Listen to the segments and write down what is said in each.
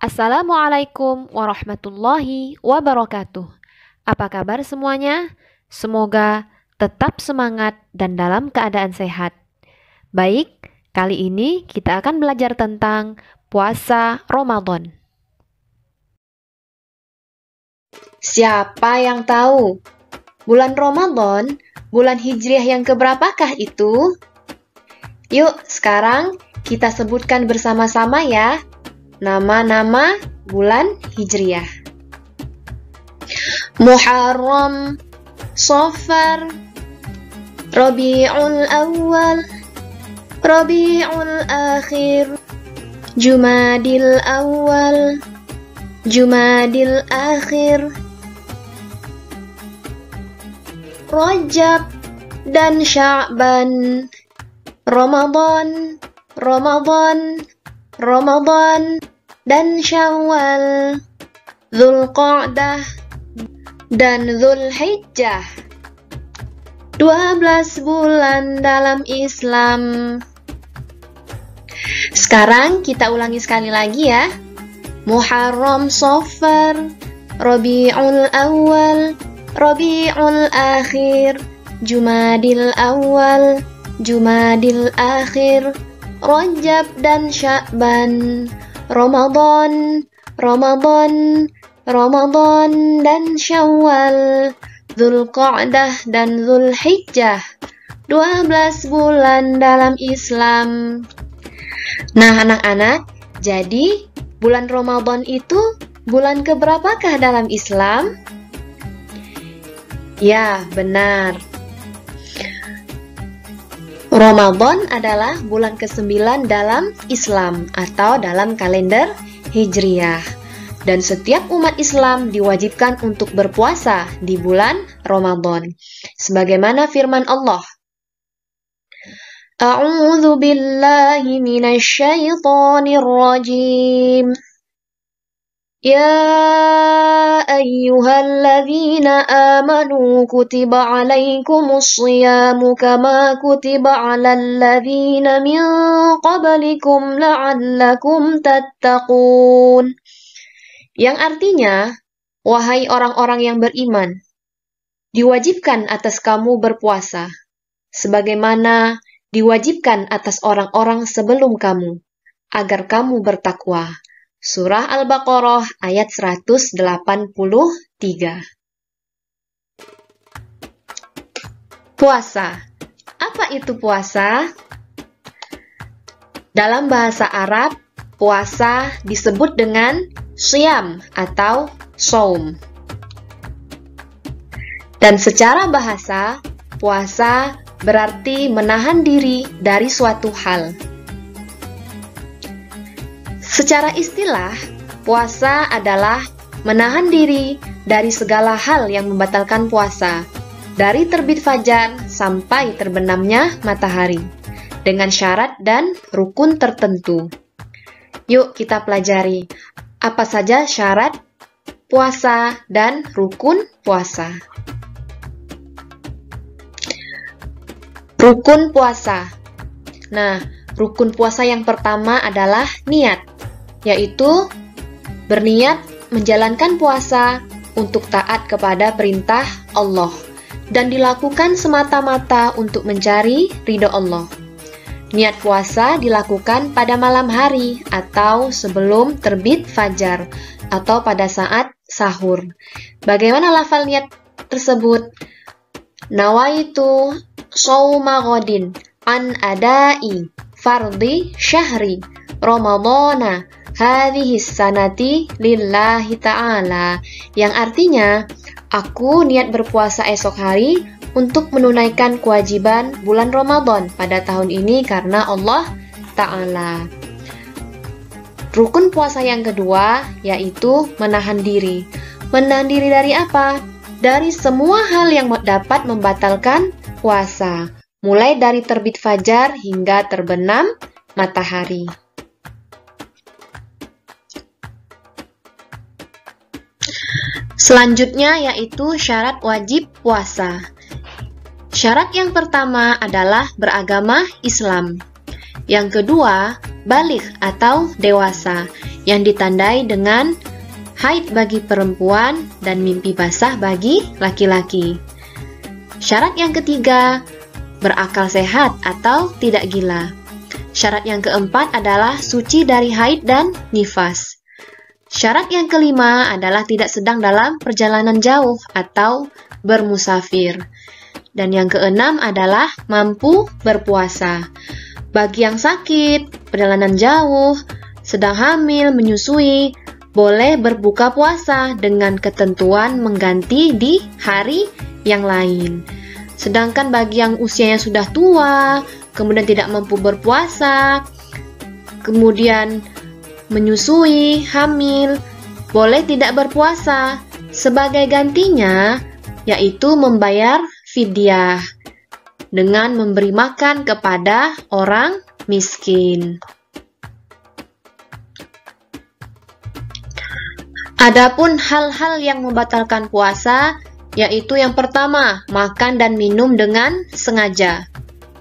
Assalamualaikum warahmatullahi wabarakatuh. Apa kabar semuanya? Semoga tetap semangat dan dalam keadaan sehat. Baik, kali ini kita akan belajar tentang puasa Ramadan. Siapa yang tahu? Bulan Ramadan, bulan Hijriah yang keberapakah itu? Yuk, sekarang kita sebutkan bersama-sama ya. Nama-nama bulan Hijriah. Muharram, Safar, Rabiul Awal, Rabiul Akhir, Jumadil Awal, Jumadil Akhir, Rajab dan Sya'ban, Ramadan, Ramadan, Ramadan dan Syawal, Dzulqa'dah dan Dzulhijjah. 12 bulan dalam Islam. Sekarang kita ulangi sekali lagi ya. Muharram, Safar, Rabiul Awal, Rabiul Akhir, Jumadil Awal, Jumadil Akhir, Rajab dan Sya'ban, Ramadan, Ramadan, Ramadan dan Syawal, Dzulqa'dah dan Dzulhijjah. 12 bulan dalam Islam. Nah, anak-anak, jadi bulan Ramadan itu bulan keberapakah dalam Islam? Ya, benar. Ramadan adalah bulan ke-9 dalam Islam atau dalam kalender Hijriah. Dan setiap umat Islam diwajibkan untuk berpuasa di bulan Ramadan. Sebagaimana firman Allah. A'udzu billahi minasy syaithanir rajim. Ya ayyuhalladzina amanu kutiba alaikumus shiyamu kama kutiba alal ladzina min qablikum la'allakum tattaqun. Yang artinya, wahai orang-orang yang beriman, diwajibkan atas kamu berpuasa, sebagaimana diwajibkan atas orang-orang sebelum kamu, agar kamu bertakwa. Surah Al-Baqarah ayat 183. Puasa. Apa itu puasa? Dalam bahasa Arab, puasa disebut dengan syam atau shaum. Dan secara bahasa, puasa berarti menahan diri dari suatu hal. Secara istilah, puasa adalah menahan diri dari segala hal yang membatalkan puasa, dari terbit fajar sampai terbenamnya matahari, dengan syarat dan rukun tertentu. Yuk kita pelajari, apa saja syarat puasa dan rukun puasa. Rukun puasa. Nah, rukun puasa yang pertama adalah niat, yaitu berniat menjalankan puasa untuk taat kepada perintah Allah dan dilakukan semata-mata untuk mencari ridho Allah. Niat puasa dilakukan pada malam hari atau sebelum terbit fajar atau pada saat sahur. Bagaimana lafal niat tersebut? Nawaitu shauma ghadin an adai fardhi syahri Ramadana hadhihi sanati lillahi ta'ala, yang artinya aku niat berpuasa esok hari untuk menunaikan kewajiban bulan Ramadan pada tahun ini karena Allah Ta'ala. Rukun puasa yang kedua yaitu menahan diri. Menahan diri dari apa? Dari semua hal yang dapat membatalkan puasa, mulai dari terbit fajar hingga terbenam matahari. Selanjutnya yaitu syarat wajib puasa. Syarat yang pertama adalah beragama Islam. Yang kedua, baligh atau dewasa. yang ditandai dengan haid bagi perempuan dan mimpi basah bagi laki-laki. Syarat yang ketiga, berakal sehat atau tidak gila. Syarat yang keempat adalah suci dari haid dan nifas. Syarat yang kelima adalah tidak sedang dalam perjalanan jauh atau bermusafir. Dan yang keenam adalah mampu berpuasa. Bagi yang sakit, perjalanan jauh, sedang hamil, menyusui, boleh berbuka puasa dengan ketentuan mengganti di hari yang lain. Sedangkan bagi yang usianya sudah tua, kemudian tidak mampu berpuasa, kemudian menyusui, hamil, boleh tidak berpuasa. Sebagai gantinya, yaitu membayar fidyah dengan memberi makan kepada orang miskin. Adapun hal-hal yang membatalkan puasa, yaitu yang pertama, makan dan minum dengan sengaja.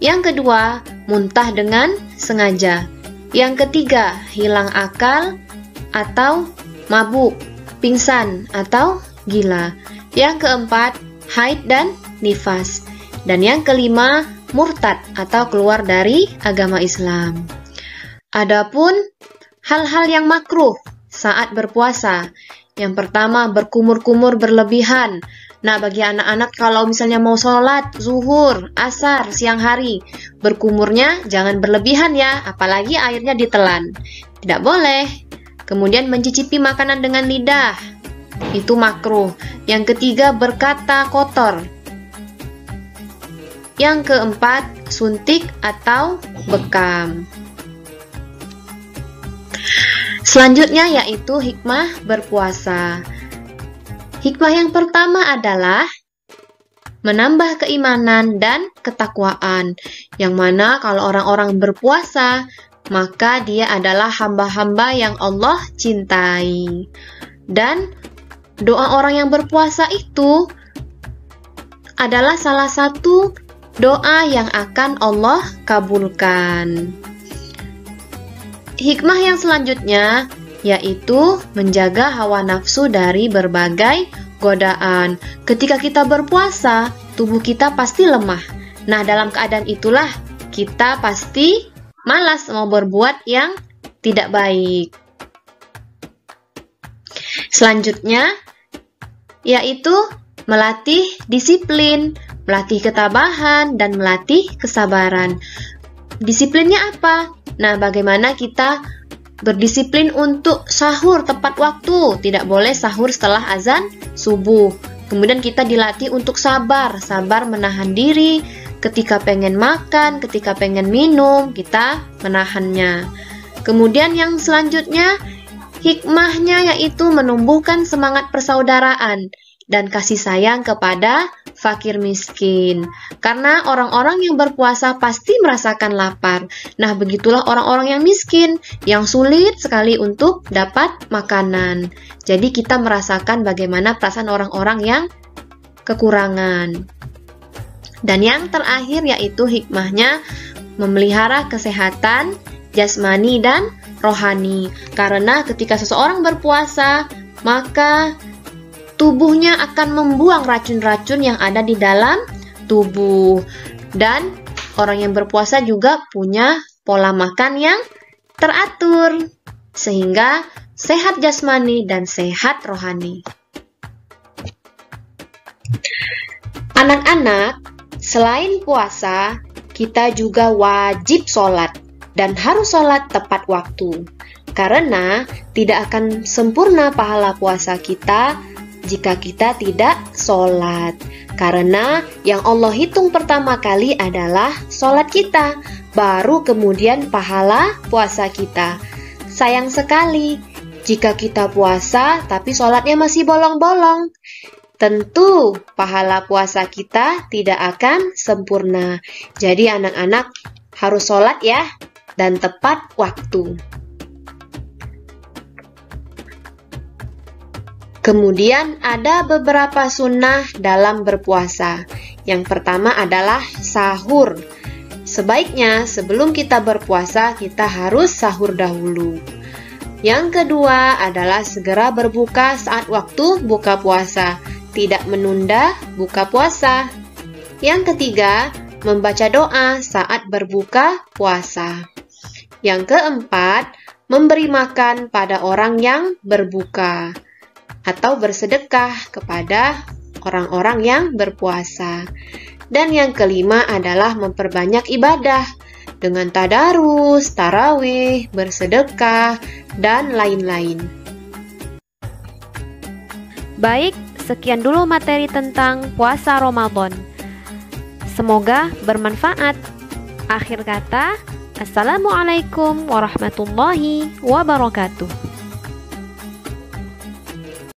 Yang kedua, muntah dengan sengaja. Yang ketiga, hilang akal atau mabuk, pingsan atau gila. Yang keempat, haid dan nifas. Dan yang kelima, murtad atau keluar dari agama Islam. Adapun hal-hal yang makruh saat berpuasa. Yang pertama, berkumur-kumur berlebihan. Nah, bagi anak-anak kalau misalnya mau sholat, zuhur, asar, siang hari, berkumurnya jangan berlebihan ya, apalagi airnya ditelan. Tidak boleh. Kemudian mencicipi makanan dengan lidah, itu makruh. Yang ketiga, berkata kotor. Yang keempat, suntik atau bekam. Selanjutnya yaitu hikmah berpuasa. Hikmah yang pertama adalah menambah keimanan dan ketakwaan, yang mana kalau orang-orang berpuasa, maka dia adalah hamba-hamba yang Allah cintai. Dan doa orang yang berpuasa itu adalah salah satu doa yang akan Allah kabulkan. Hikmah yang selanjutnya yaitu menjaga hawa nafsu dari berbagai godaan. Ketika kita berpuasa, tubuh kita pasti lemah. Nah, dalam keadaan itulah kita pasti malas mau berbuat yang tidak baik. Selanjutnya yaitu melatih disiplin, melatih ketabahan, dan melatih kesabaran. Disiplinnya apa? Nah, bagaimana kita berdisiplin untuk sahur tepat waktu? Tidak boleh sahur setelah azan subuh. Kemudian kita dilatih untuk sabar menahan diri ketika pengen makan, ketika pengen minum, kita menahannya. Kemudian yang selanjutnya, hikmahnya yaitu menumbuhkan semangat persaudaraan dan kasih sayang kepada fakir miskin. Karena orang-orang yang berpuasa pasti merasakan lapar. Nah, begitulah orang-orang yang miskin, yang sulit sekali untuk dapat makanan. Jadi kita merasakan bagaimana perasaan orang-orang yang kekurangan. Dan yang terakhir yaitu hikmahnya memelihara kesehatan jasmani dan rohani. Karena ketika seseorang berpuasa, maka tubuhnya akan membuang racun-racun yang ada di dalam tubuh. Dan orang yang berpuasa juga punya pola makan yang teratur, sehingga sehat jasmani dan sehat rohani. Anak-anak, selain puasa, kita juga wajib sholat dan harus sholat tepat waktu. Karena tidak akan sempurna pahala puasa kita jika kita tidak sholat. Karena yang Allah hitung pertama kali adalah sholat kita, baru kemudian pahala puasa kita. Sayang sekali jika kita puasa tapi sholatnya masih bolong-bolong. Tentu pahala puasa kita tidak akan sempurna. Jadi anak-anak harus sholat ya, dan tepat waktu. Kemudian ada beberapa sunnah dalam berpuasa. Yang pertama adalah sahur. Sebaiknya sebelum kita berpuasa, kita harus sahur dahulu. Yang kedua adalah segera berbuka saat waktu buka puasa, tidak menunda buka puasa. Yang ketiga, membaca doa saat berbuka puasa. Yang keempat, memberi makan pada orang yang berbuka atau bersedekah kepada orang-orang yang berpuasa. Dan yang kelima adalah memperbanyak ibadah dengan tadarus, tarawih, bersedekah, dan lain-lain. Baik, sekian dulu materi tentang puasa Ramadan. Semoga bermanfaat. Akhir kata, Assalamualaikum warahmatullahi wabarakatuh.